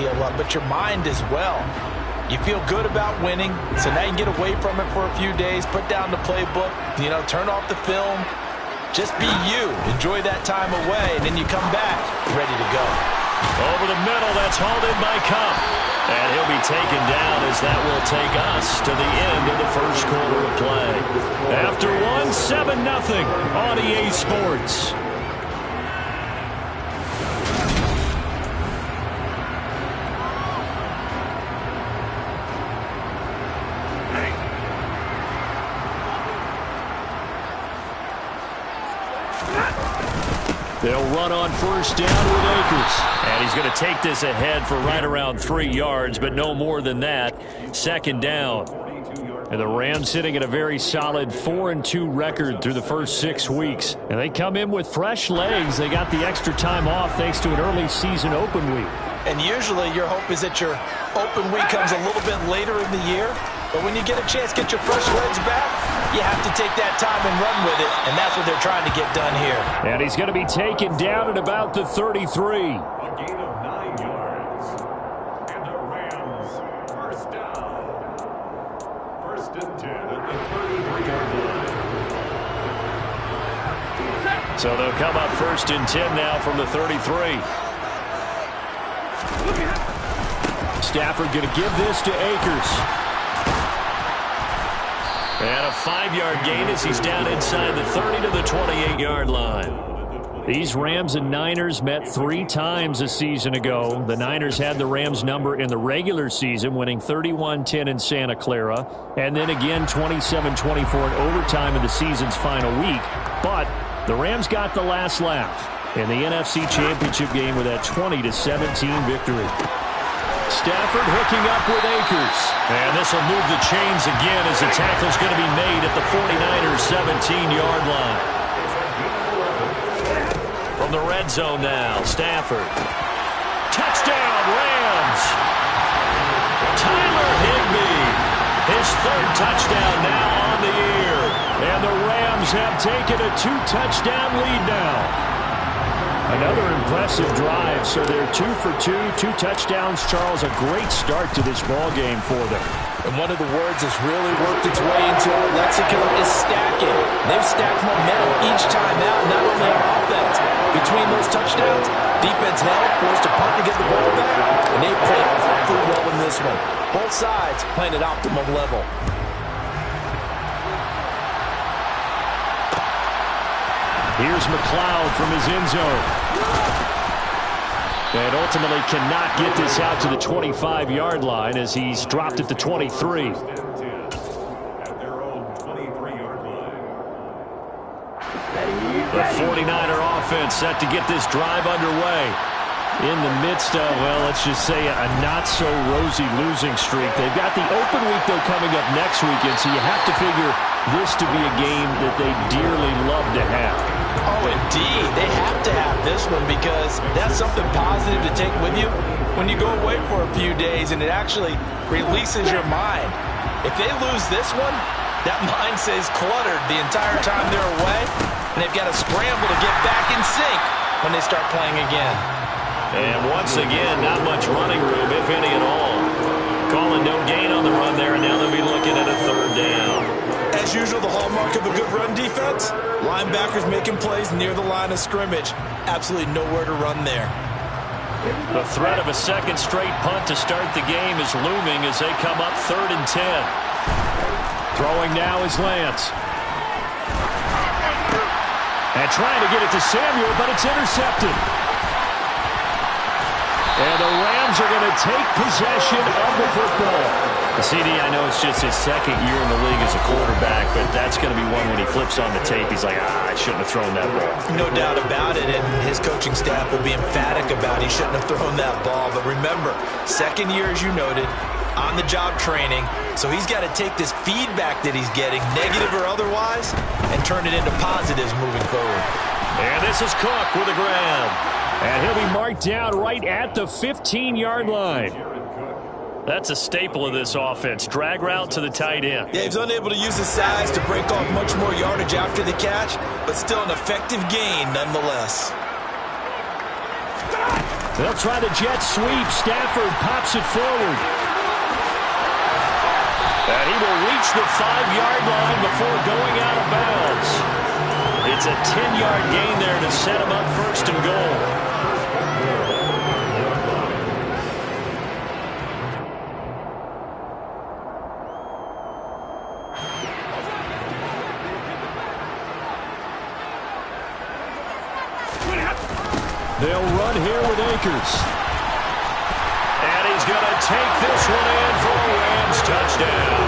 feel up, but your mind as well. You feel good about winning, so now you can get away from it for a few days, put down the playbook, turn off the film. Just be you. Enjoy that time away, and then you come back ready to go. Over the middle, that's hauled in by Cup. And he'll be taken down as that will take us to the end of the first quarter of play. After one, 7-0 on EA Sports. They'll run on first down with Akers. And he's going to take this ahead for right around 3 yards, but no more than that. Second down. And the Rams sitting at a very solid 4-2 record through the first 6 weeks. And they come in with fresh legs. They got the extra time off thanks to an early season open week. And usually your hope is that your open week comes a little bit later in the year. But when you get a chance to get your fresh legs back, you have to take that time and run with it, and that's what they're trying to get done here. And he's going to be taken down at about the 33. A gain of 9 yards. And the Rams, first down. First and 10 at the 33-yard line. So they'll come up first and 10 now from the 33. Stafford going to give this to Akers. And a 5-yard gain as he's down inside the 30 to the 28-yard line. These Rams and Niners met 3 times a season ago. The Niners had the Rams number in the regular season, winning 31-10 in Santa Clara, and then again 27-24 in overtime in the season's final week. But the Rams got the last laugh in the NFC Championship game with that 20-17 victory. Stafford hooking up with Akers. And this will move the chains again as the tackle's going to be made at the 49ers' 17-yard line. From the red zone now, Stafford. Touchdown, Rams! Tyler Higbee, his 3rd touchdown now on the year. And the Rams have taken a 2-touchdown lead now. Another impressive drive, so they're 2 for 2, 2 touchdowns. Charles, a great start to this ball game for them. And one of the words that's really worked its way into our lexicon is stacking. They've stacked momentum each time out, not only on offense. Between those touchdowns, defense held, forced to punt to get the ball back, and they played awfully well in this one. Both sides playing at optimum level. Here's McLeod from his end zone. And ultimately cannot get this out to the 25-yard line as he's dropped at the 23. The 49er offense set to get this drive underway. In the midst of, well, let's just say a not-so-rosy losing streak. They've got the open week, though, coming up next weekend, so you have to figure this to be a game that they dearly love to have. Oh, indeed. They have to have this one because that's something positive to take with you when you go away for a few days, and it actually releases your mind. If they lose this one, that mind stays cluttered the entire time they're away, and they've got to scramble to get back in sync when they start playing again. And once again, not much running room, if any at all. Calling no gain on the run there, and now they'll be looking at a 3rd down. As usual, the hallmark of a good run defense, linebackers making plays near the line of scrimmage. Absolutely nowhere to run there. The threat of a second straight punt to start the game is looming as they come up 3rd and 10. Throwing now is Lance. And trying to get it to Samuel, but it's intercepted. And the Rams are going to take possession of the football. CD, I know it's just his 2nd year in the league as a quarterback, but that's going to be one when he flips on the tape. He's like, I shouldn't have thrown that ball. No doubt about it, and his coaching staff will be emphatic about he shouldn't have thrown that ball. But remember, 2nd year, as you noted, on-the-job training, so he's got to take this feedback that he's getting, negative or otherwise, and turn it into positives moving forward. And this is Cook with the grab. And he'll be marked down right at the 15-yard line. That's a staple of this offense. Drag route to the tight end. Yeah, he's unable to use his size to break off much more yardage after the catch, but still an effective gain nonetheless. They'll try the jet sweep. Stafford pops it forward. And he will reach the 5-yard line before going out of bounds. It's a 10-yard gain there to set him up first and goal. They'll run here with Akers. And he's going to take this one in for a Rams touchdown.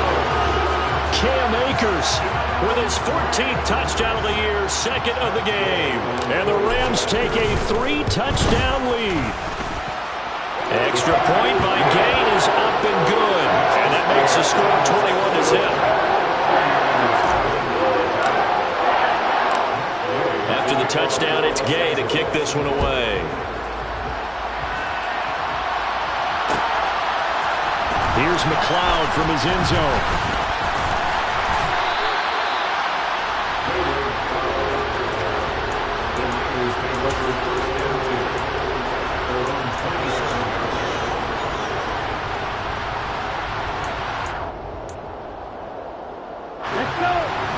Cam Akers with his 14th touchdown of the year, second of the game. And the Rams take a 3-touchdown lead. Extra point by Gain is up and good. And that makes the score 21-0. After the touchdown, it's Gay to kick this one away. Here's McLeod from his end zone.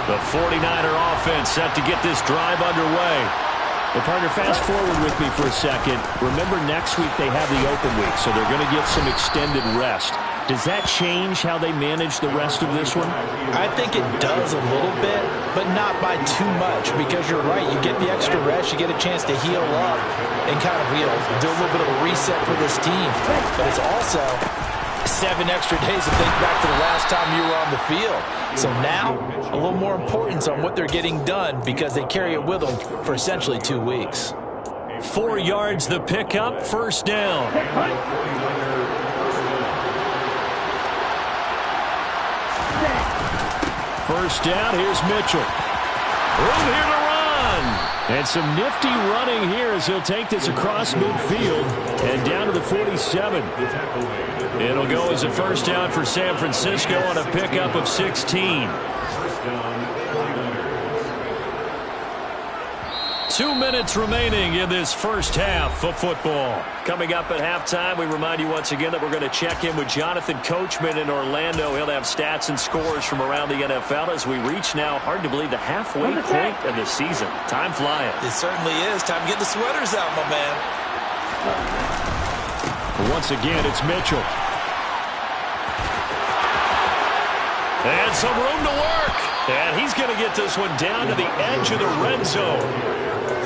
The 49er offense set to get this drive underway. Well, partner, fast forward with me for a second. Remember, next week they have the open week, so they're going to get some extended rest. Does that change how they manage the rest of this one? I think it does a little bit, but not by too much, because you're right. You get the extra rest, you get a chance to heal up and kind of, do a little bit of a reset for this team. But it's also 7 extra days to think back to the last time you were on the field. So now, a little more importance on what they're getting done because they carry it with them for essentially 2 weeks. 4 yards the pickup, first down. First down, here's Mitchell. Room here to run. And some nifty running here as he'll take this across midfield and down to the 47. It'll go as a first down for San Francisco on a pickup of 16. 2 minutes remaining in this first half of football. Coming up at halftime, we remind you once again that we're going to check in with Jonathan Coachman in Orlando. He'll have stats and scores from around the NFL as we reach now, hard to believe, the halfway point of the season. Time flying. It certainly is. Time to get the sweaters out, my man. Once again, it's Mitchell. And some room to work. And he's going to get this one down to the edge of the red zone.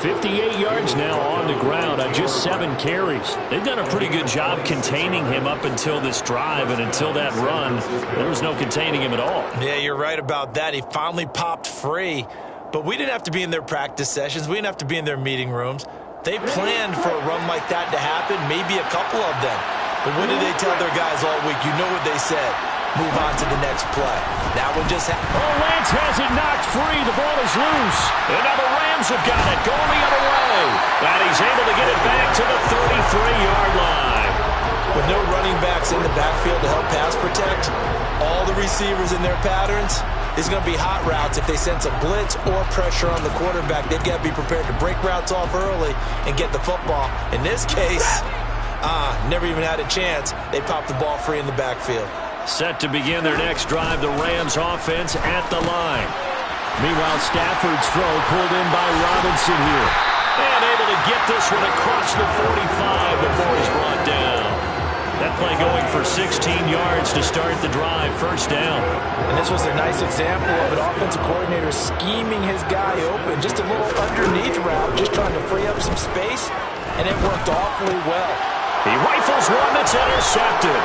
58 yards now on the ground on just 7 carries. They've done a pretty good job containing him up until this drive, and until that run, there was no containing him at all. Yeah, you're right about that. He finally popped free, but we didn't have to be in their practice sessions. We didn't have to be in their meeting rooms. They planned for a run like that to happen, maybe a couple of them. But what did they tell their guys all week? You know what they said. Move on to the next play. That one just happened. Oh, Lance has it knocked free. The ball is loose. And now the Rams have got it. Going the other way. And he's able to get it back to the 33-yard line. With no running backs in the backfield to help pass protect, all the receivers in their patterns, it's going to be hot routes if they sense a blitz or pressure on the quarterback. They've got to be prepared to break routes off early and get the football. In this case, never even had a chance. They popped the ball free in the backfield. Set to begin their next drive, the Rams offense at the line. Meanwhile, Stafford's throw pulled in by Robinson here. And able to get this one across the 45 before he's brought down. That play going for 16 yards to start the drive, first down. And this was a nice example of an offensive coordinator scheming his guy open. Just a little underneath route, just trying to free up some space, and it worked awfully well. He rifles one that's intercepted.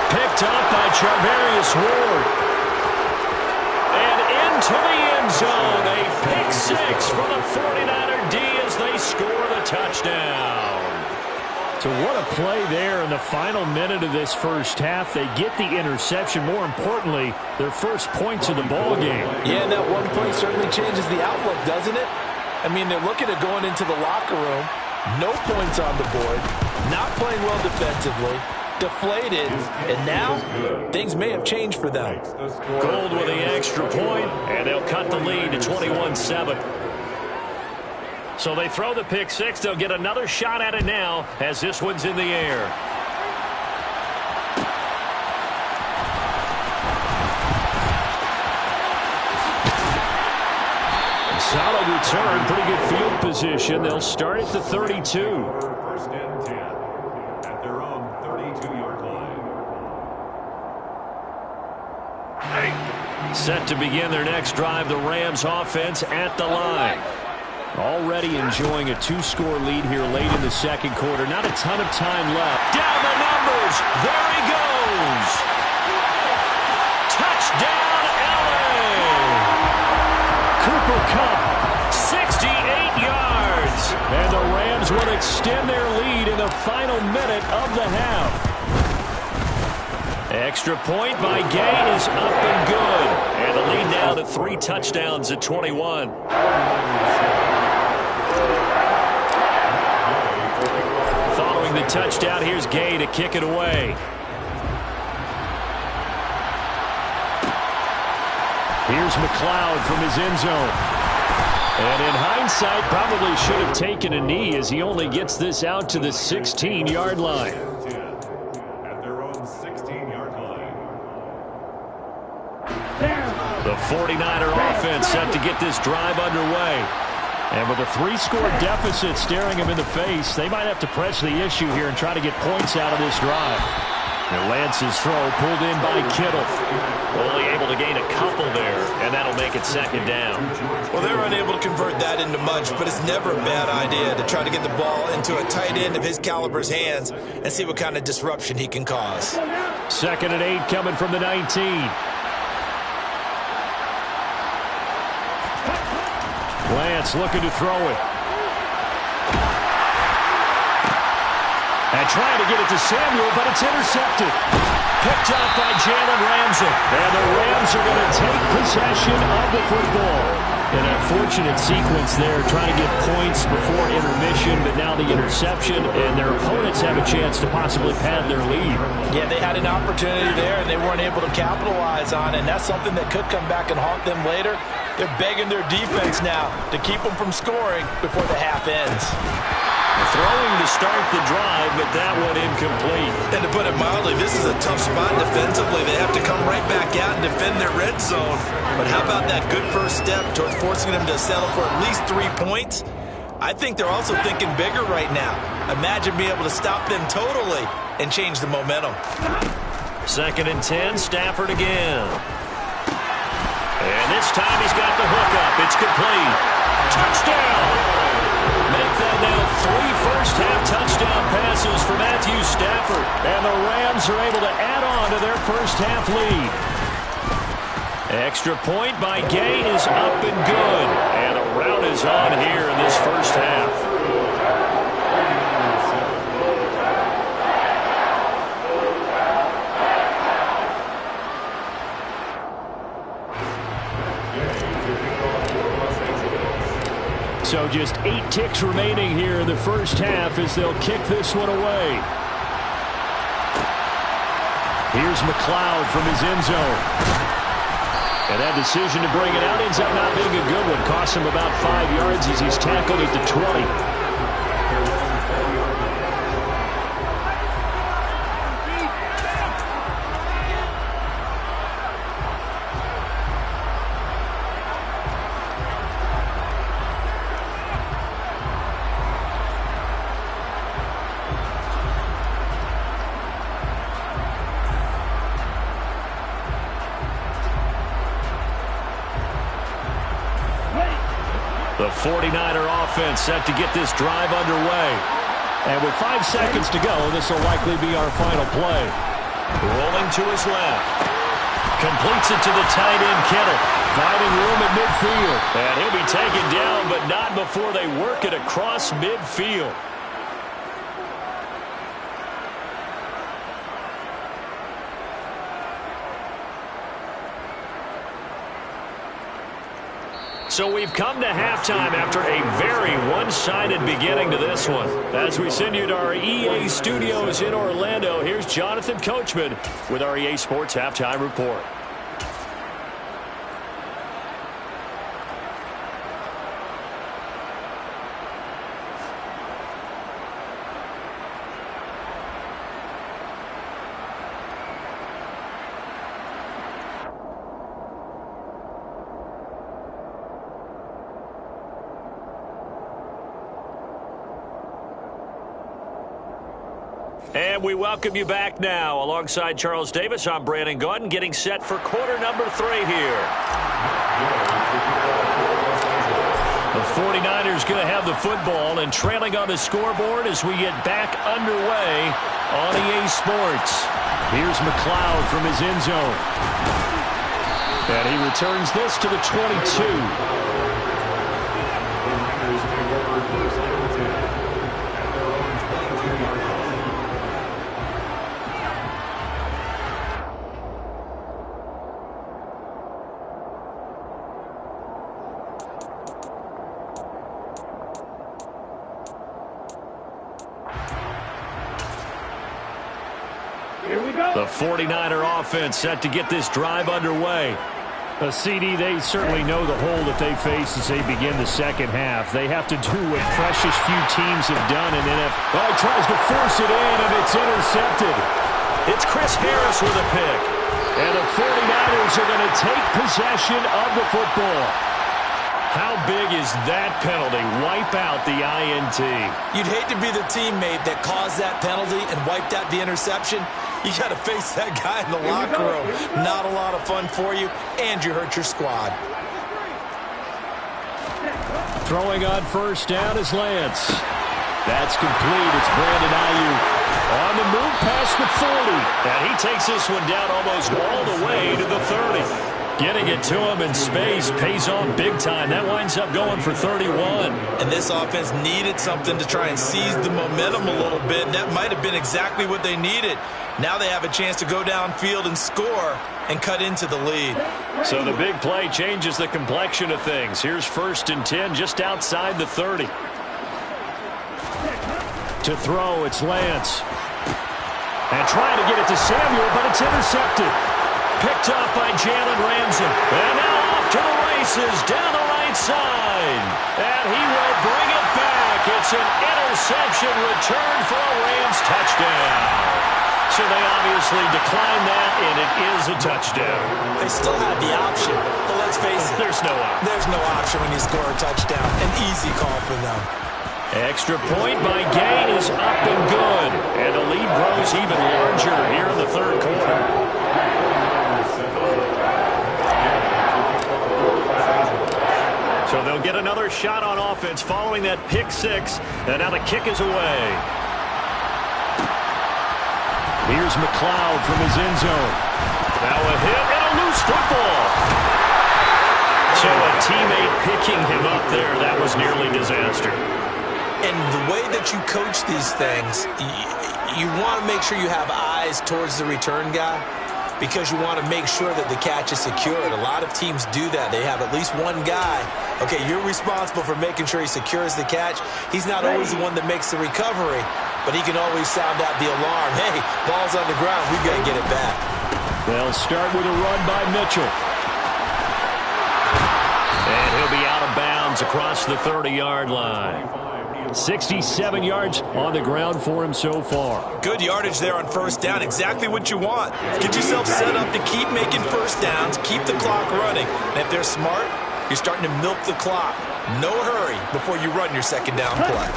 Picked up by Charvarius Ward. And into the end zone. A pick six for the 49er D as they score the touchdown. So what a play there in the final minute of this first half. They get the interception. More importantly, their first points of the ball game. Yeah, and that one point certainly changes the outlook, doesn't it? I mean, they're looking at going into the locker room. No points on the board. Not playing well defensively. Deflated, and now things may have changed for them. Gold with the extra point, and they'll cut the lead to 21-7. So they throw the pick six. They'll get another shot at it now as this one's in the air. Solid return, pretty good field position. They'll start at the 32. First and 10 at their own 32-yard line. Set to begin their next drive, the Rams offense at the line. Already enjoying a two-score lead here late in the second quarter. Not a ton of time left. Down the numbers. There he goes. Touchdown, LA. Cooper Kupp, 68 yards. And the Rams will extend their lead in the final minute of the half. Extra point by Gay is up and good. And the lead now to 3 touchdowns at 21. Following the touchdown, here's Gay to kick it away. Here's McLeod from his end zone. And in hindsight, probably should have taken a knee as he only gets this out to the 16-yard line. At their own 16-yard line. The 49er offense set to get this drive underway. And with a 3-score deficit staring him in the face, they might have to press the issue here and try to get points out of this drive. And Lance's throw pulled in by Kittle. Only able to gain a couple there, and that'll make it second down. Well, they were unable to convert that into much, but it's never a bad idea to try to get the ball into a tight end of his caliber's hands and see what kind of disruption he can cause. Second and 8 coming from the 19. Lance looking to throw it. And trying to get it to Samuel, but it's intercepted. Picked off by Jalen Ramsey. And the Rams are going to take possession of the football. An unfortunate sequence there, trying to get points before intermission, but now the interception, and their opponents have a chance to possibly pad their lead. Yeah, they had an opportunity there, and they weren't able to capitalize on it, and that's something that could come back and haunt them later. They're begging their defense now to keep them from scoring before the half ends. Throwing to start the drive, but that one incomplete. And to put it mildly, this is a tough spot defensively. They have to come right back out and defend their red zone. But how about that good first step towards forcing them to settle for at least 3 points? I think they're also thinking bigger right now. Imagine being able to stop them totally and change the momentum. Second and 10, Stafford again. And this time he's got the hook up. It's complete. Touchdown! Make that now 3 first-half touchdown passes for Matthew Stafford. And the Rams are able to add on to their first-half lead. Extra point by Gay is up and good. And the rout is on here in this first half. So just 8 ticks remaining here in the first half as they'll kick this one away. Here's McLeod from his end zone. And that decision to bring it out ends up not being a good one. Costs him about 5 yards as he's tackled at the 20. The 49er offense set to get this drive underway. And with 5 seconds to go, this will likely be our final play. Rolling to his left. Completes it to the tight end, Kittle. Finding room at midfield. And he'll be taken down, but not before they work it across midfield. So we've come to halftime after a very one-sided beginning to this one. As we send you to our EA studios in Orlando, here's Jonathan Coachman with our EA Sports Halftime Report. And we welcome you back now. Alongside Charles Davis, I'm Brandon Gaudin, getting set for quarter number 3 here. The 49ers going to have the football and trailing on the scoreboard as we get back underway on EA Sports. Here's McLeod from his end zone. And he returns this to the 22. The 49er offense set to get this drive underway. A CD, they certainly know the hole that they face as they begin the second half. They have to do what precious few teams have done, and then he tries to force it in, and it's intercepted. It's Chris Harris with a pick. And the 49ers are going to take possession of the football. How big is that penalty? Wipe out the INT. You'd hate to be the teammate that caused that penalty and wiped out the interception. You got to face that guy in the locker room. Not a lot of fun for you, and you hurt your squad. Throwing on first down is Lance. That's complete. It's Brandon Ayuk. On the move past the 40. And he takes this one down almost all the way to the 30. Getting it to him in space pays off big time. That winds up going for 31. And this offense needed something to try and seize the momentum a little bit. And that might have been exactly what they needed. Now they have a chance to go downfield and score and cut into the lead. So the big play changes the complexion of things. Here's 1st and 10 just outside the 30. To throw, it's Lance. And trying to get it to Samuel, but it's intercepted. Picked off by Jalen Ramsey. And now off to the races down the right side. And he will bring it back. It's an interception return for a Rams touchdown. So they obviously declined that, and it is a touchdown. They still had the option, but let's face it. There's no option. There's no option when you score a touchdown. An easy call for them. Extra point by Gain is up and good. And the lead grows even larger here in the third quarter. So they'll get another shot on offense following that pick 6. And now the kick is away. Here's McLeod from his end zone. Now a hit and a loose football. So a teammate picking him up there. That was nearly disaster. And the way that you coach these things, you want to make sure you have eyes towards the return guy because you want to make sure that the catch is secured. A lot of teams do that. They have at least one guy. Okay, you're responsible for making sure he secures the catch. He's not always the one that makes the recovery, but he can always sound out the alarm. Hey, ball's on the ground. We've got to get it back. They'll start with a run by Mitchell. And he'll be out of bounds across the 30-yard line. 67 yards on the ground for him so far. Good yardage there on first down. Exactly what you want. Get yourself set up to keep making first downs, keep the clock running. And if they're smart, you're starting to milk the clock. No hurry before you run your second down play.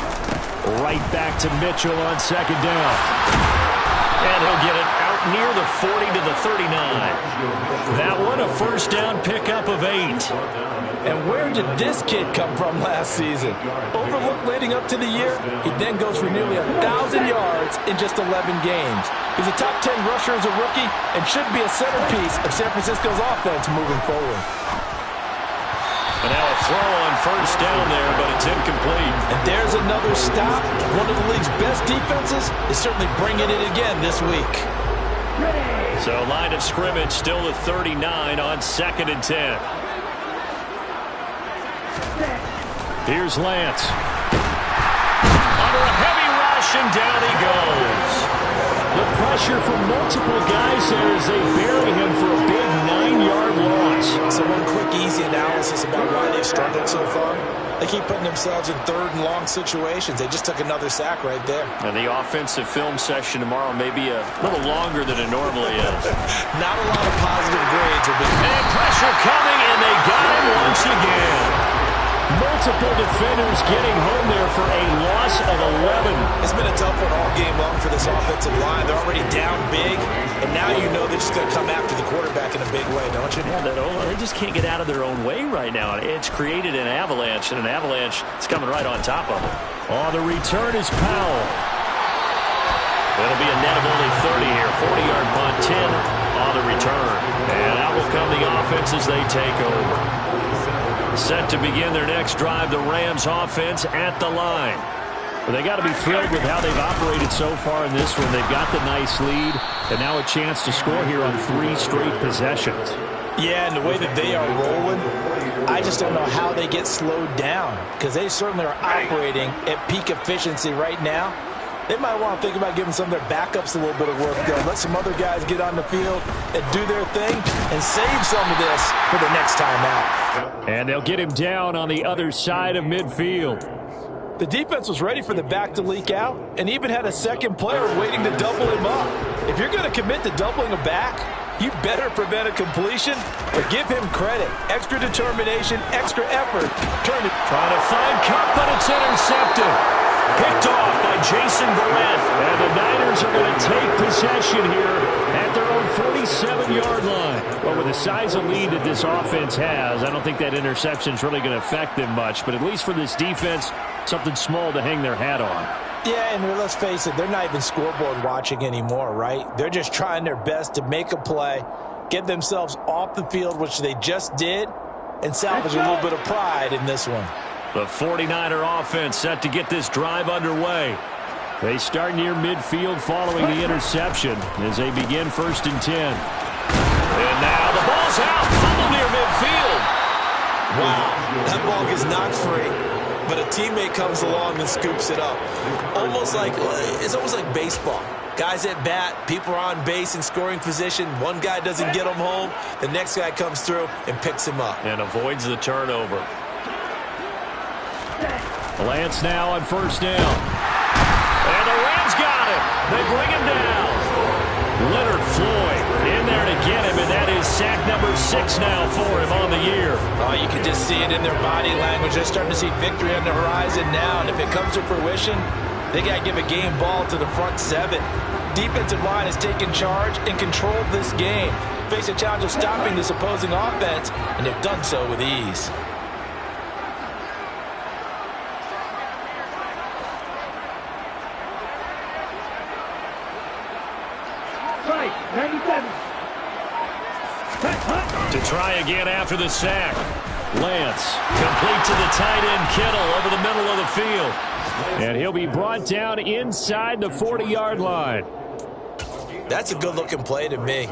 Right back to Mitchell on second down. And he'll get it out near the 40 to the 39. That one a first down pickup of 8. And where did this kid come from last season? Overlooked leading up to the year, he then goes for nearly 1,000 yards in just 11 games. He's a top 10 rusher as a rookie and should be a centerpiece of San Francisco's offense moving forward. And now a throw on first down there, but it's incomplete. And there's another stop. One of the league's best defenses is certainly bringing it again this week. So line of scrimmage still at 39 on 2nd and 10. Here's Lance. Under a heavy rush, and down he goes. The pressure from multiple guys there as they bury him for a big 9-yard loss. So one quick, easy analysis about why they've struggled so far. They keep putting themselves in 3rd and long situations. They just took another sack right there. And the offensive film session tomorrow may be a little longer than it normally is. Not a lot of positive grades. And pressure coming, and they got him once again. Multiple defenders getting home there for a loss of 11. It's been a tough one all game long for this offensive line. They're already down big, and now you know they're just going to come after the quarterback in a big way, don't you? Yeah, they just can't get out of their own way right now. It's created an avalanche, and an avalanche is coming right on top of them. On the return is Powell. It'll be a net of only 30 here. 40-yard punt, 10 on the return. And out will come the offense as they take over. Set to begin their next drive, the Rams offense at the line. Well, they got to be thrilled with how they've operated so far in this one. They've got the nice lead, and now a chance to score here on 3 straight possessions. Yeah, and the way that they are rolling, I just don't know how they get slowed down, because they certainly are operating at peak efficiency right now. They might want to think about giving some of their backups a little bit of work done. Let some other guys get on the field and do their thing and save some of this for the next time out. And they'll get him down on the other side of midfield. The defense was ready for the back to leak out and even had a second player waiting to double him up. If you're going to commit to doubling a back, you better prevent a completion, but give him credit. Extra determination, extra effort. Trying to find Cup, but it's intercepted. Picked off by Jason Verrett. And the Niners are going to take possession here at their own 47-yard line. Well, with the size of lead that this offense has, I don't think that interception is really going to affect them much. But at least for this defense, something small to hang their hat on. Yeah, and let's face it, they're not even scoreboard watching anymore, right? They're just trying their best to make a play, get themselves off the field, which they just did, and salvage a little bit of pride in this one. The 49er offense set to get this drive underway. They start near midfield following the interception as they begin 1st and 10. And now the ball's out, fumble near midfield. Wow, that ball gets knocked free, but a teammate comes along and scoops it up. It's almost like baseball. Guys at bat, people are on base in scoring position. One guy doesn't get him home, the next guy comes through and picks him up. And avoids the turnover. Lance now on 1st down. And the Rams got him. They bring him down. Leonard Floyd in there to get him, and that is sack number 6 now for him on the year. Oh, you can just see it in their body language. They're starting to see victory on the horizon now, and if it comes to fruition, they got to give a game ball to the front 7. Defensive line has taken charge and controlled this game. Face a challenge of stopping this opposing offense, and they've done so with ease. To try again after the sack. Lance complete to the tight end Kittle over the middle of the field. And he'll be brought down inside the 40-yard line. That's a good-looking play to me.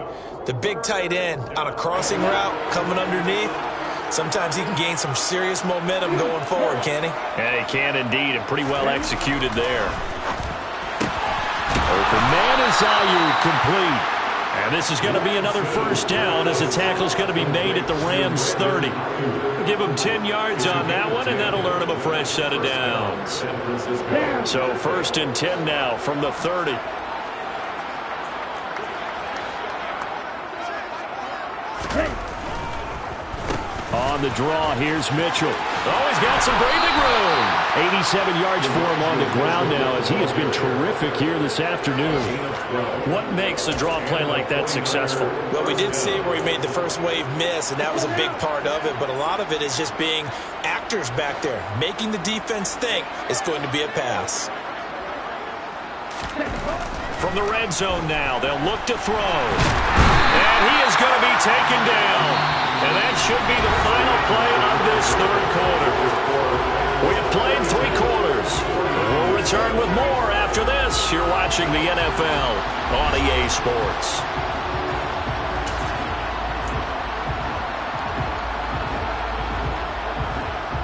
The big tight end on a crossing route coming underneath. Sometimes he can gain some serious momentum going forward, can he? Yeah, he can indeed, and pretty well executed there. Open man is Ayuk, complete. And this is going to be another 1st down as the tackle's going to be made at the Rams 30. Give him 10 yards on that one, and that'll earn him a fresh set of downs. So 1st and 10 now from the 30. On the draw, here's Mitchell. Oh, he's got some breathing room. 87 yards for him on the ground now as he has been terrific here this afternoon. What makes a draw play like that successful? Well, we did see where he made the first wave miss, and that was a big part of it. But a lot of it is just being actors back there, making the defense think it's going to be a pass. From the red zone now, they'll look to throw. And he is going to be taken down. And that should be the final play of this 3rd quarter. We have played 3 quarters. We'll return with more after this. You're watching the NFL on EA Sports.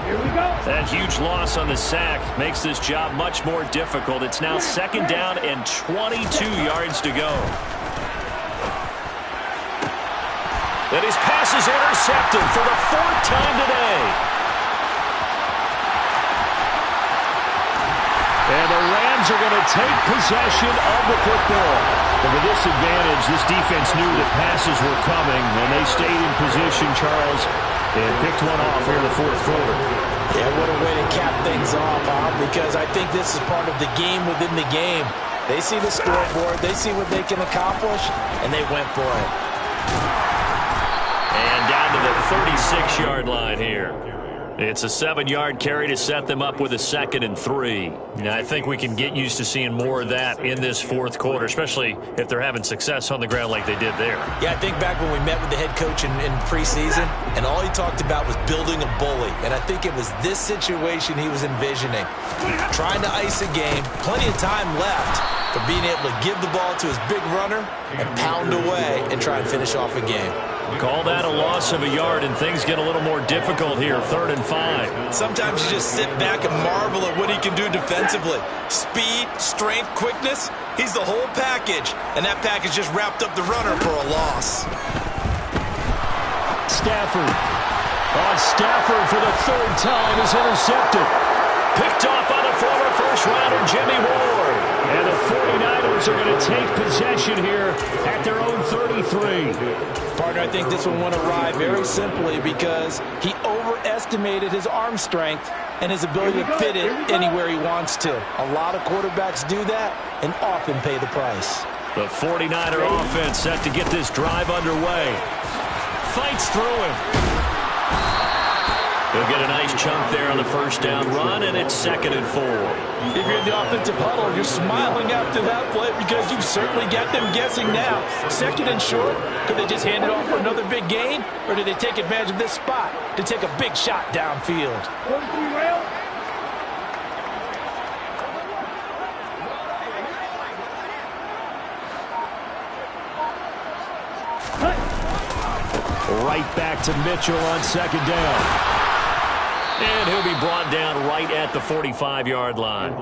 Here we go. That huge loss on the sack makes this job much more difficult. It's now 2nd down and 22 yards to go. And his pass is intercepted for the 4th time today. And the Rams are going to take possession of the football. And with this advantage, this defense knew that passes were coming, and they stayed in position, Charles, and picked one off here in the 4th quarter. Yeah, what a way to cap things off, huh? Because I think this is part of the game within the game. They see the scoreboard, they see what they can accomplish, and they went for it. And down to the 36-yard line here. It's a 7-yard carry to set them up with a 2nd and 3. Now, I think we can get used to seeing more of that in this fourth quarter, especially if they're having success on the ground like they did there. Yeah, I think back when we met with the head coach in preseason, and all he talked about was building a bully. And I think it was this situation he was envisioning. Trying to ice a game, plenty of time left for being able to give the ball to his big runner and pound away and try and finish off a game. Call that a loss of a yard, and things get a little more difficult here, 3rd and 5. Sometimes you just sit back and marvel at what he can do defensively. Speed, strength, quickness, he's the whole package. And that package just wrapped up the runner for a loss. Stafford. Stafford for the 3rd time is intercepted. Picked off by the former first-rounder Jimmy Ward. And the 49ers are going to take possession here at their own 33. Partner, I think this one went awry very simply because he overestimated his arm strength and his ability to fit it anywhere he wants to. A lot of quarterbacks do that and often pay the price. The 49er offense set to get this drive underway. Fights through him. They'll get a nice chunk there on the first down run, and it's 2nd and 4. If you're in the offensive huddle, you're smiling after that play because you've certainly got them guessing now. 2nd and short, could they just hand it off for another big gain? Or do they take advantage of this spot to take a big shot downfield? Right back to Mitchell on 2nd down. And he'll be brought down right at the 45-yard line.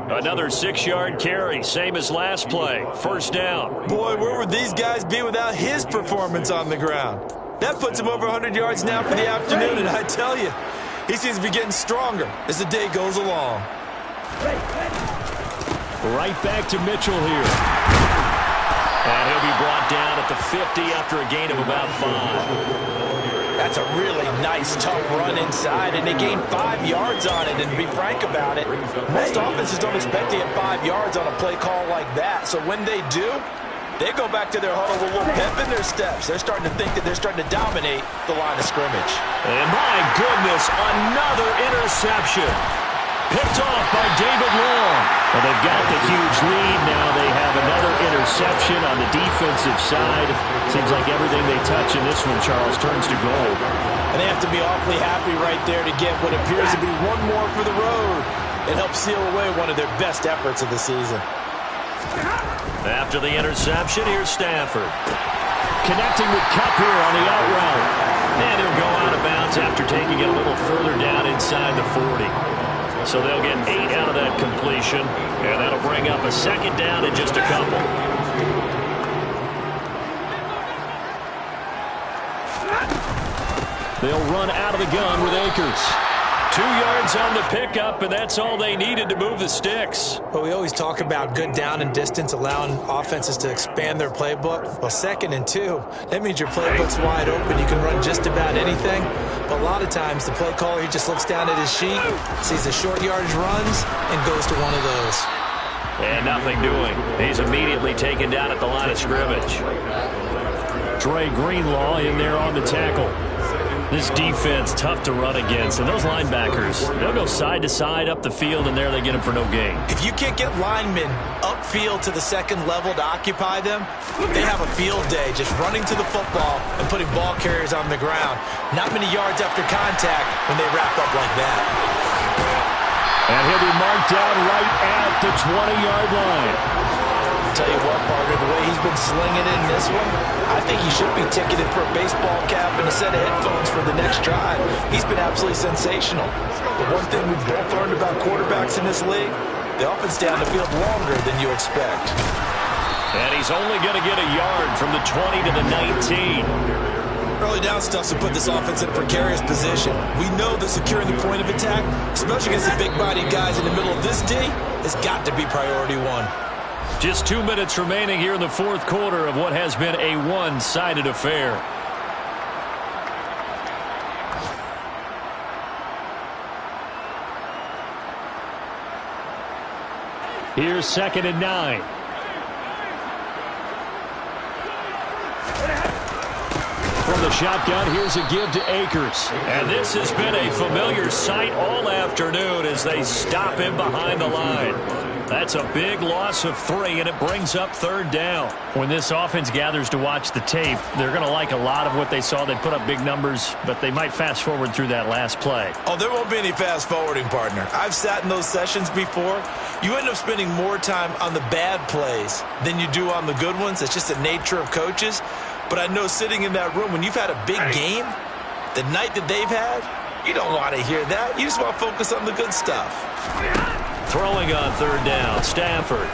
Another 6-yard carry, same as last play. 1st down. Boy, where would these guys be without his performance on the ground? That puts him over 100 yards now for the afternoon, and I tell you, he seems to be getting stronger as the day goes along. Right back to Mitchell here. And he'll be brought down at the 50 after a gain of about 5. That's a really nice, tough run inside, and they gained 5 yards on it. And to be frank about it, most offenses don't expect to get 5 yards on a play call like that. So when they do, they go back to their huddle with a little pep in their steps. They're starting to think that they're starting to dominate the line of scrimmage. And my goodness, another interception. Picked off by David Long. Well, they've got the huge lead. Now they have another interception on the defensive side. Seems like everything they touch in this one, Charles, turns to gold. And they have to be awfully happy right there to get what appears to be one more for the road. It helps seal away one of their best efforts of the season. After the interception, here's Stafford. Connecting with Kupp here on the out route. And he'll go out of bounds after taking it a little further down inside the 40. So they'll get 8 out of that completion, and that'll bring up a 2nd down in just a couple. They'll run out of the gun with Akers. 2 yards on the pickup, and that's all they needed to move the sticks. Well, we always talk about good down and distance, allowing offenses to expand their playbook. Well, 2nd and 2, that means your playbook's wide open. You can run just about anything. But a lot of times, the play caller, he just looks down at his sheet, sees the short yardage runs, and goes to one of those. And nothing doing. He's immediately taken down at the line of scrimmage. Dre Greenlaw in there on the tackle. This defense, tough to run against. And those linebackers, they'll go side to side up the field, and there they get them for no gain. If you can't get linemen upfield to the 2nd level to occupy them, they have a field day just running to the football and putting ball carriers on the ground. Not many yards after contact when they wrap up like that. And he'll be marked down right at the 20-yard line. Tell you what, partner, the way he's been slinging in this one, I think he should be ticketed for a baseball cap and a set of headphones for the next drive. He's been absolutely sensational. But one thing we've both learned about quarterbacks in this league, they often stay on the field longer than you expect. And he's only going to get a yard from the 20 to the 19. Early down stuff to put this offense in a precarious position. We know that securing the point of attack, especially against the big-bodied guys in the middle of this D, has got to be priority one. Just 2 minutes remaining here in the fourth quarter of what has been a one-sided affair. Here's 2nd and 9. From the shotgun, here's a give to Akers. And this has been a familiar sight all afternoon as they stop him behind the line. That's a big loss of 3, and it brings up 3rd down. When this offense gathers to watch the tape, they're going to like a lot of what they saw. They put up big numbers, but they might fast forward through that last play. Oh, there won't be any fast forwarding, partner. I've sat in those sessions before. You end up spending more time on the bad plays than you do on the good ones. It's just the nature of coaches. But I know sitting in that room, when you've had a big game, the night that they've had, you don't want to hear that. You just want to focus on the good stuff. Throwing on 3rd down, Stafford.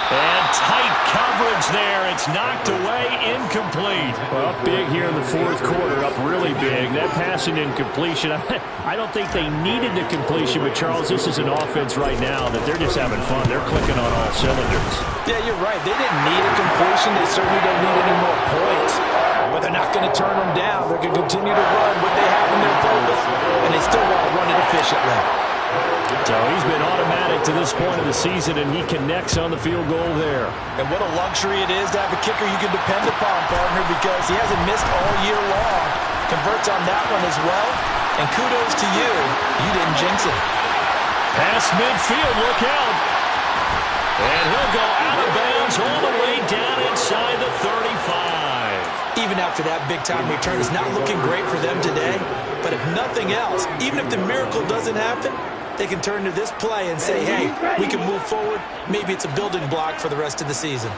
And tight coverage there. It's knocked away, incomplete. Well, big here in the 4th quarter, up really big. That passing incompletion, I don't think they needed the completion, but Charles, this is an offense right now that they're just having fun. They're clicking on all cylinders. Yeah, you're right. They didn't need a completion. They certainly don't need any more points. But they're not going to turn them down. They're going to continue to run what they have in their playbook, and they still want to run it efficiently. So he's been automatic to this point of the season, and he connects on the field goal there. And what a luxury it is to have a kicker you can depend upon, partner, because he hasn't missed all year long. Converts on that one as well. And kudos to you. You didn't jinx it. Pass midfield, look out. And he'll go out of bounds all the way down inside the 35. Even after that big-time return, it's not looking great for them today. But if nothing else, even if the miracle doesn't happen, they can turn to this play and say, hey, we can move forward. Maybe it's a building block for the rest of the season.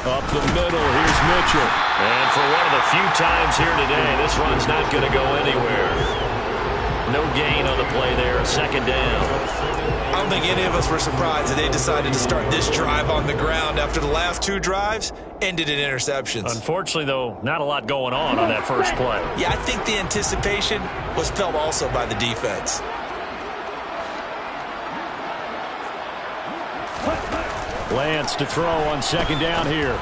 Up the middle, here's Mitchell. And for one of the few times here today, this run's not going to go anywhere. No gain on the play there, 2nd down. I don't think any of us were surprised that they decided to start this drive on the ground after the last 2 drives ended in interceptions. Unfortunately, though, not a lot going on that first play. Yeah, I think the anticipation was felt also by the defense. Lance to throw on 2nd down here.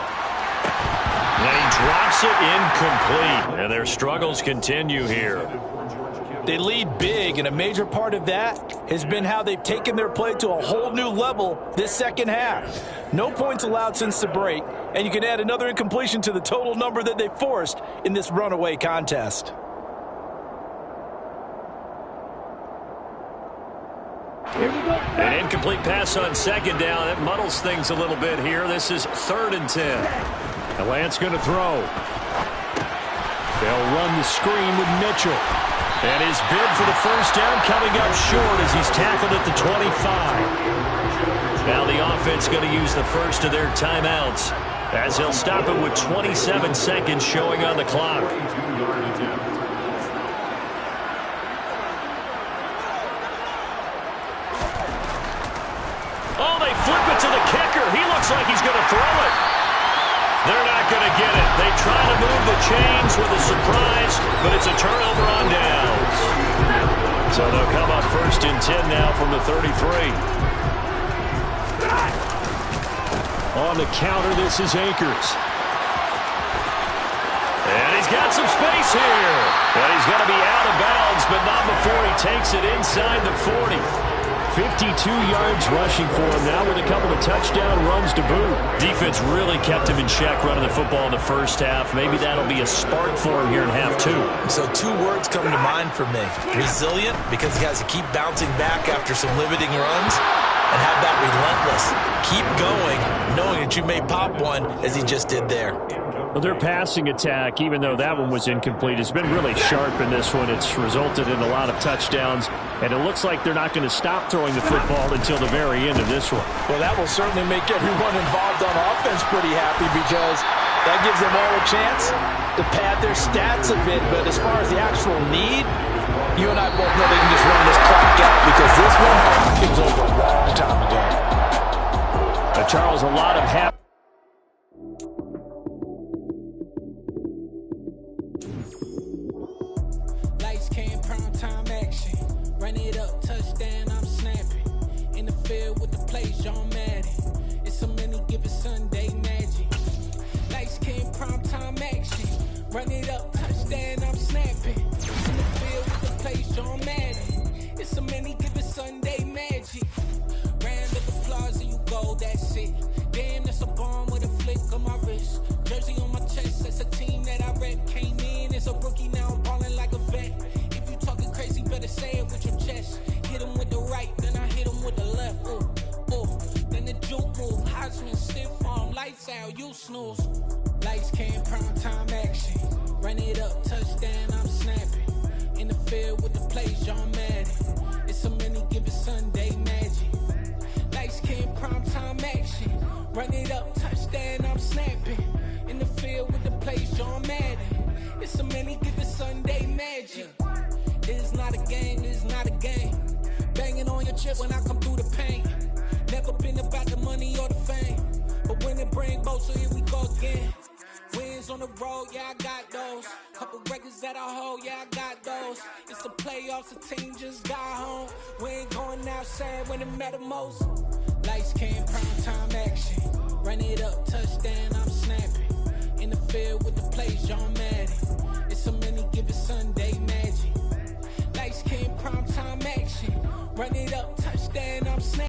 And he drops it incomplete. And their struggles continue here. They lead big, and a major part of that has been how they've taken their play to a whole new level this second half. No points allowed since the break, and you can add another incompletion to the total number that they forced in this runaway contest. An incomplete pass on 2nd down. That muddles things a little bit here. This is 3rd and 10. And Lance going to throw. They'll run the screen with Mitchell. And his bid for the first down coming up short as he's tackled at the 25. Now the offense going to use the first of their timeouts as he'll stop it with 27 seconds showing on the clock. Oh, they flip it to the kicker. He looks like he's going to throw it. They're not going to get it. They try to move the chains with a surprise, but it's a turnover on downs. So they'll come up 1st and 10 now from the 33. On the counter, this is Akers. And he's got some space here. And he's going to be out of bounds, but not before he takes it inside the 40. 52 yards rushing for him now with a couple of touchdown runs to boot. Defense really kept him in check running the football in the first half. Maybe that'll be a spark for him here in half 2. So 2 words come to mind for me. Resilient, because he has to keep bouncing back after some limiting runs. And have that relentless. Keep going, knowing that you may pop one as he just did there. Well, their passing attack, even though that one was incomplete, has been really sharp in this one. It's resulted in a lot of touchdowns, and it looks like they're not going to stop throwing the football until the very end of this one. Well, that will certainly make everyone involved on offense pretty happy because that gives them all a chance to pad their stats a bit. But as far as the actual need, you and I both know they can just run this clock out because this one was over a long time ago. Charles, a lot of happy. Lights came, prime time action. Run it up, touchdown, I'm snapping. In the field with the plays, John Madden. It's a many given Sunday magic. Lights came, prime time action. Run it up, touchdown, I'm snapping. In the field with the plays, John Madden. go, that's it. Damn, that's a bomb with a flick of my wrist. Jersey on my chest, that's a team that I rep. Came in as a rookie, now I'm ballin' like a vet. If you talking crazy, better say it with your chest. Hit him with the right, then I hit him with the left. Ooh, ooh. Then the juke move, Heisman stiff arm, lights out, you snooze. Lights came, prime time action. Run it up, touchdown, I'm snapping. In the field with the plays, John Madden. It's a many given Sunday magic. Lights came, prime time action. Run it up, touchdown, I'm snapping. In the field with the plays, John Madden. It's a many given Sunday magic. It's not a game, it's not a game. Banging on your chip when I come through the paint. Never been about the money or the fame. But when it bring both, so here we go again. Wins on the road, yeah, I got those. Couple records that I hold, yeah, I got those. It's the playoffs, the team just got home. We ain't going outside when it matter most. Lights came, prime time action. Run it up, touchdown, I'm snapping. In the field with the plays, John Madden. It's a many given Sunday magic. Lights came, prime time action. Run it